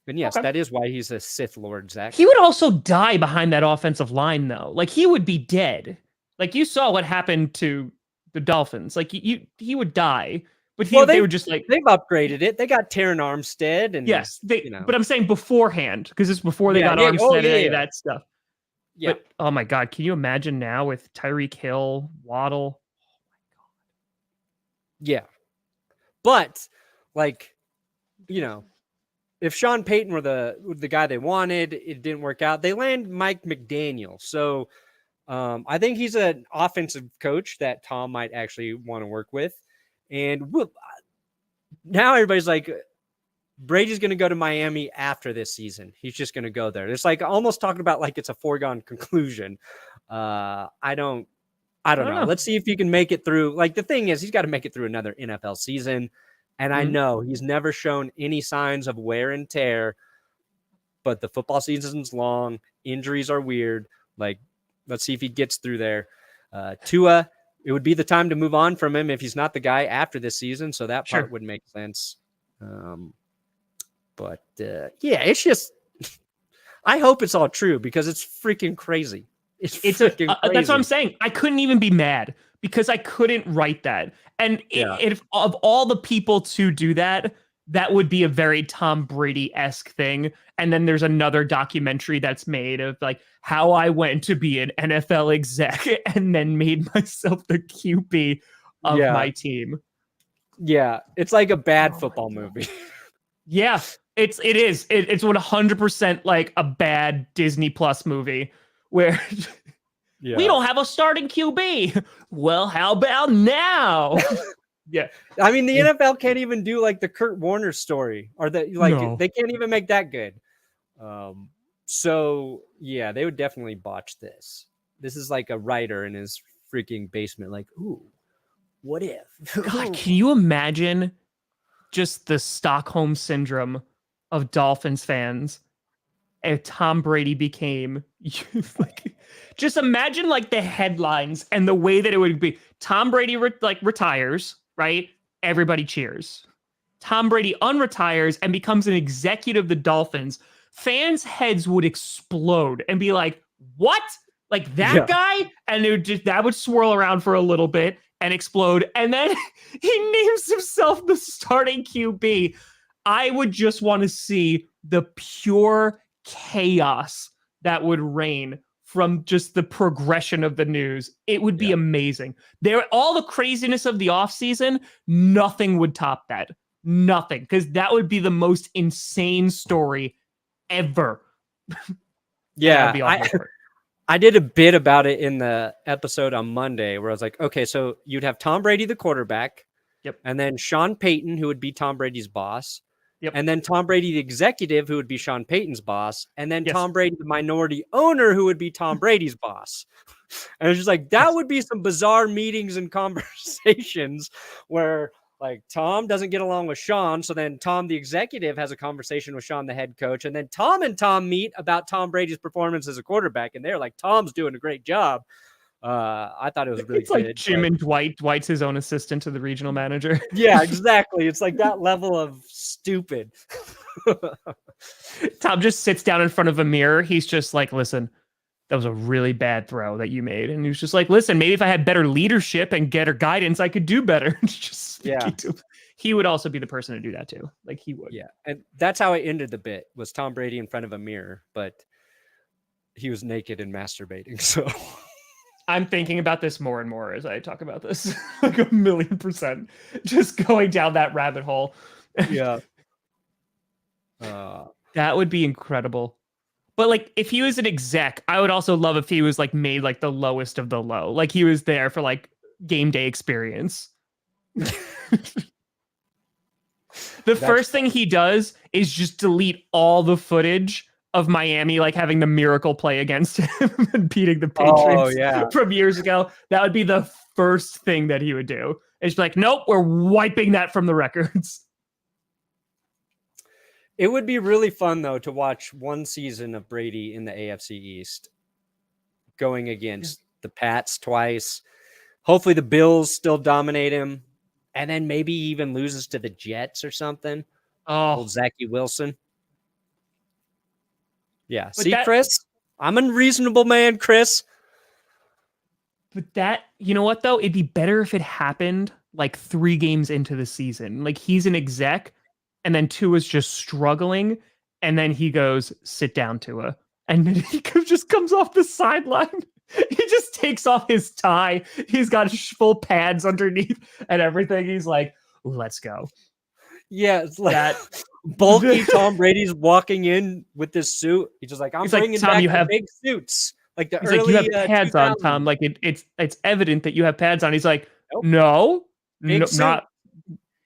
And yes, that is why he's a Sith Lord, Zach. He would also die behind that offensive line, though. Like, he would be dead. Like, you saw what happened to the Dolphins. Like, he would die. But they were just like... They've upgraded it. They got Terran Armstead. And, yes, but I'm saying beforehand, because it's before they got Armstead and any of that stuff. Yeah. But, oh my God, can you imagine now with Tyreek Hill, Waddle? Oh my God. Yeah. But, like, if Sean Payton were the guy they wanted, it didn't work out. They land Mike McDaniel. So I think he's an offensive coach that Tom might actually want to work with. And now everybody's like, Brady's going to go to Miami after this season. He's just going to go there. It's like almost talking about like it's a foregone conclusion. I don't know. Let's see if he can make it through. Like, the thing is, he's got to make it through another NFL season. And I know he's never shown any signs of wear and tear, but the football season's long. Injuries are weird. Like, let's see if he gets through there. Tua, it would be the time to move on from him if he's not the guy after this season. So that part would make sense. But it's just, I hope it's all true because it's freaking crazy. It's freaking crazy. That's what I'm saying. I couldn't even be mad because I couldn't write that. And if of all the people to do that, that would be a very Tom Brady-esque thing. And then there's another documentary that's made of like how I went to be an NFL exec and then made myself the QB of my team. Yeah, it's like a bad football movie. Yeah, it is. It's 100% like a bad Disney Plus movie where we don't have a starting QB. Well, how about now? Yeah. I mean, the NFL can't even do like the Kurt Warner story or they can't even make that good. So yeah, they would definitely botch this. This is like a writer in his freaking basement. Like, ooh, what if? God, can you imagine just the Stockholm syndrome of Dolphins fans if Tom Brady became like, just imagine like the headlines and the way that it would be. Tom Brady retires, right? Everybody cheers. Tom Brady unretires and becomes an executive of the Dolphins. Fans' heads would explode and be like, what? Like that guy? And that would swirl around for a little bit and explode. And then he names himself the starting QB. I would just want to see the pure chaos that would reign from just the progression of the news. It would be amazing. All the craziness of the offseason, nothing would top that. Nothing. Because that would be the most insane story ever. Yeah. I did a bit about it in the episode on Monday where I was like, okay, so you'd have Tom Brady, the quarterback. Yep. And then Sean Payton, who would be Tom Brady's boss. Yep. And then Tom Brady, the executive, who would be Sean Payton's boss. And then Tom Brady, the minority owner, who would be Tom Brady's boss. And it's just like, that would be some bizarre meetings and conversations where like Tom doesn't get along with Sean. So then Tom, the executive, has a conversation with Sean, the head coach. And then Tom and Tom meet about Tom Brady's performance as a quarterback. And they're like, Tom's doing a great job. I thought it was really good. Like Jim and Dwight. Dwight's his own assistant to the regional manager. Yeah, exactly. It's like that level of stupid. Tom just sits down in front of a mirror. He's just like, listen, that was a really bad throw that you made. And he was just like, listen, maybe if I had better leadership and better guidance, I could do better. Just he would also be the person to do that too. Like he would. Yeah. And that's how it ended the bit, was Tom Brady in front of a mirror, but he was naked and masturbating. So I'm thinking about this more and more as I talk about this. Like 1,000,000%. Just going down that rabbit hole. yeah. That would be incredible. But like if he was an exec, I would also love if he was like made like the lowest of the low. Like he was there for like game day experience. First thing he does is just delete all the footage of Miami like having the miracle play against him and beating the Patriots from years ago. That would be the first thing that he would do. It's like, nope, we're wiping that from the records. It would be really fun, though, to watch one season of Brady in the AFC East going against the Pats twice. Hopefully the Bills still dominate him, and then maybe even loses to the Jets or something. Old Zachy Wilson. Yeah. But see, Chris? I'm a reasonable man, Chris. But that, you know what, though? It'd be better if it happened like 3 games into the season. Like he's an exec, and then Tua's just struggling, and then he goes, sit down, Tua. And then he just comes off the sideline. He just takes off his tie. He's got full pads underneath and everything. He's like, let's go. Yeah, it's like that bulky Tom Brady's walking in with this suit. He's just like, I'm bringing like, Tom, back the big suits. Like the early, like, you have pads on, Tom. Like it's evident that you have pads on. He's like, no, not.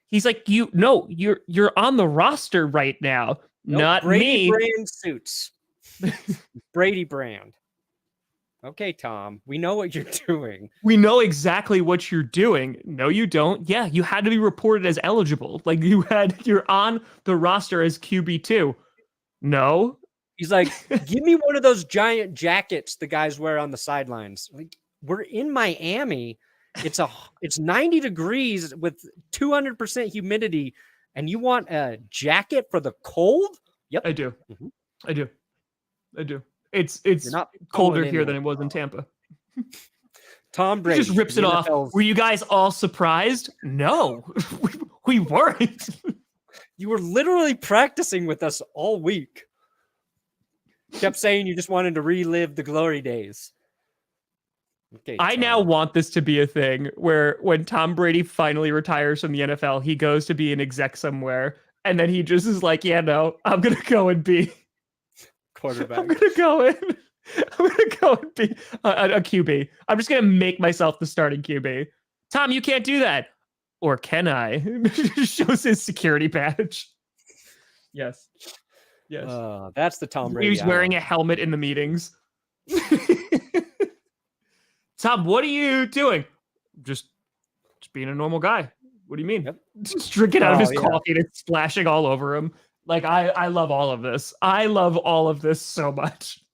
He's like, you're on the roster right now, not Brady me. Brand suits. Brady brand. Okay, Tom, we know what you're doing. We know exactly what you're doing. No, you don't. Yeah, you had to be reported as eligible. Like you're on the roster as QB2. No. He's like, give me one of those giant jackets the guys wear on the sidelines. Like, we're in Miami. It's 90 degrees with 200% humidity, and you want a jacket for the cold? Yep. I do. Mm-hmm. I do. It's colder here than it was in Tampa. Tom Brady he just rips it off. Were you guys all surprised? No, we weren't. You were literally practicing with us all week. Kept saying you just wanted to relive the glory days. Okay, I now want this to be a thing where when Tom Brady finally retires from the NFL, he goes to be an exec somewhere, and then he just is like, yeah, no, I'm going to go and be quarterback. I'm going to go and be a QB. I'm just going to make myself the starting QB. Tom, you can't do that. Or can I? Shows his security badge. Yes. That's the Tom Brady. He's wearing a helmet in the meetings. Tom, what are you doing? Just being a normal guy. What do you mean? Yep. Just drinking out of his coffee and it's splashing all over him. Like, I love all of this. I love all of this so much.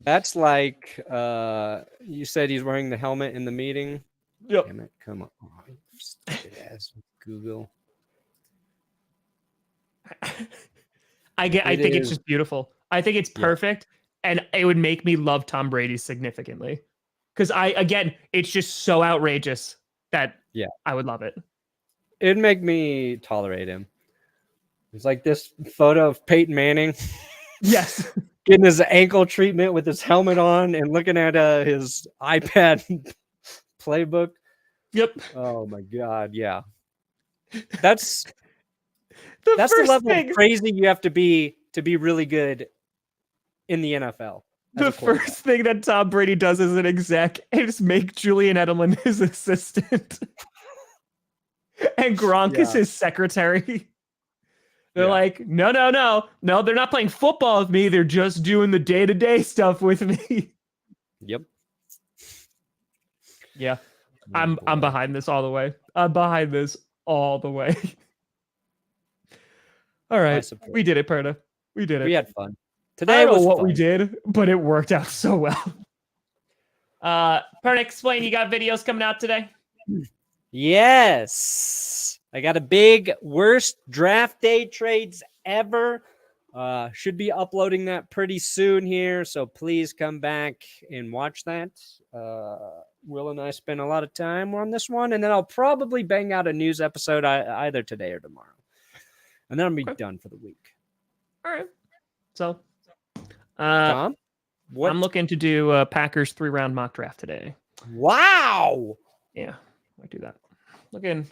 That's like, you said he's wearing the helmet in the meeting. Yep. Damn it, come on. Stupid ass Google. I think it's just beautiful. I think it's perfect. And it would make me love Tom Brady significantly. Because it's just so outrageous that I would love it. It'd make me tolerate him. It's like this photo of Peyton Manning. Yes. Getting his ankle treatment with his helmet on and looking at his iPad playbook. Yep. Oh my God. Yeah. That's the level of crazy you have to be really good in the NFL. The first thing that Tom Brady does as an exec is make Julian Edelman his assistant. And Gronk is his secretary. They're like, no, they're not playing football with me. They're just doing the day-to-day stuff with me. Yep. Yeah. I'm behind this all the way. I'm behind this all the way. All right. We did it, Perna. We did it. We had fun. Today I don't know what we did, but it worked out so well. Perna, explain, you got videos coming out today? Yes. I got a big worst draft day trades ever. Should be uploading that pretty soon here, so please come back and watch that. Will and I spent a lot of time on this one, and then I'll probably bang out a news episode either today or tomorrow. And then I'll be done for the week. All right. So, Tom, what? I'm looking to do Packers 3-round mock draft today. Wow. Yeah, I do that. Looking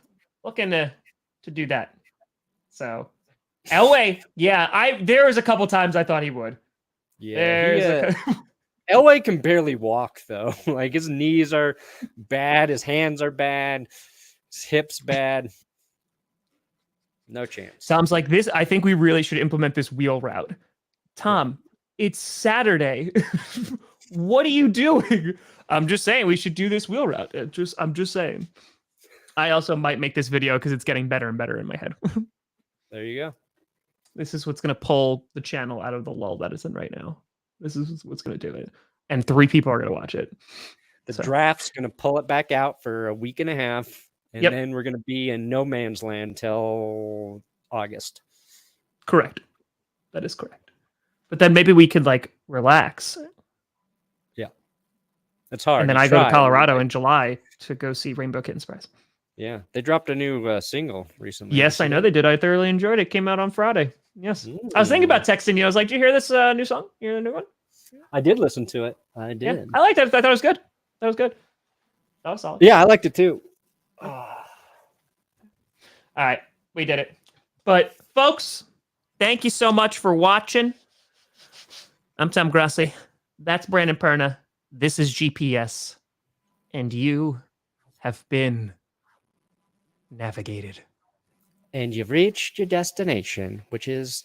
to do that. So, Elway, yeah, there was a couple times I thought he would. Yeah, Elway can barely walk though. Like his knees are bad, his hands are bad, his hips bad. No chance. Tom's like this. I think we really should implement this wheel route. Tom, it's Saturday. What are you doing? I'm just saying we should do this wheel route. I'm just saying. I also might make this video because it's getting better and better in my head. There you go. This is what's going to pull the channel out of the lull that it's in right now. This is what's going to do it. And 3 people are going to watch it. The draft's going to pull it back out for a week and a half. And then we're going to be in no man's land till August. Correct. That is correct. But then maybe we could like relax. Yeah. That's hard. And then I go to Colorado in July to go see Rainbow Kitten Surprise. Yeah. They dropped a new single recently. Yes, I know they did. I thoroughly enjoyed it. It came out on Friday. Yes. I was thinking about texting you. I was like, did you hear this new song? You hear the new one? I did listen to it. I did. Yeah, I liked it. I thought it was good. That was good. That was solid. Yeah, I liked it too. All right. We did it. But folks, thank you so much for watching. I'm Tom Grossi. That's Brandon Perna. This is GPS. And you have been navigated. And you've reached your destination, which is